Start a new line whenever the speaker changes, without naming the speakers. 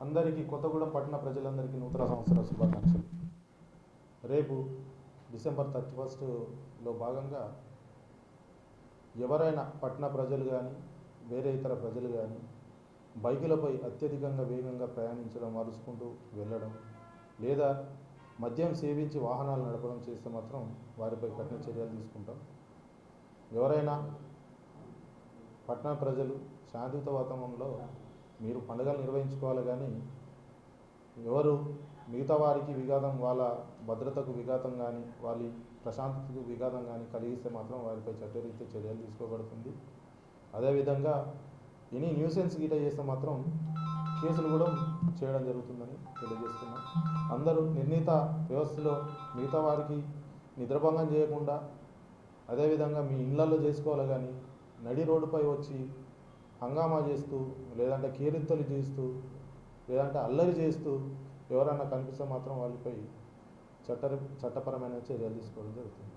అందరికీ కొత్తగూడెం పట్టణ ప్రజలందరికీ నూతన సంవత్సర శుభాకాంక్షలు. రేపు డిసెంబర్ 31లో భాగంగా ఎవరైనా పట్టణ ప్రజలు కానీ వేరే ఇతర ప్రజలు కానీ బైకులపై అత్యధికంగా వేగంగా ప్రయాణించడం, అరుచుకుంటూ వెళ్ళడం లేదా మద్యం సేవించి వాహనాలు నడపడం చేస్తే మాత్రం వారిపై కఠిన చర్యలు తీసుకుంటాం. ఎవరైనా పట్టణ ప్రజలు శాంతియుత వాతావరణంలో మీరు పండుగలు నిర్వహించుకోవాలి, కానీ ఎవరు మిగతా వారికి విఘాతం, వాళ్ళ భద్రతకు విఘాతం కానీ వాళ్ళ ప్రశాంతతకు విఘాతం కానీ కలిగిస్తే మాత్రం వారిపై చట్టరీత్యా చర్యలు తీసుకోబడుతుంది. అదేవిధంగా ఎనీ న్యూసెన్స్ గీట చేస్తే మాత్రం కేసులు కూడా చేయడం జరుగుతుందని తెలియజేస్తున్నాం. అందరూ నిర్ణీత వ్యవస్థలో మిగతా వారికి నిద్రభంగం చేయకుండా అదేవిధంగా మీ ఇళ్లలో చేసుకోవాలి, కానీ నడి రోడ్డుపై వచ్చి హంగామా చేస్తూ లేదంటే కేరింతలు చేస్తూ లేదంటే అల్లరి చేస్తూ ఎవరైనా కనిపిస్తే మాత్రం వాళ్ళపై చట్టపరమైన చర్యలు తీసుకోవడం జరుగుతుంది.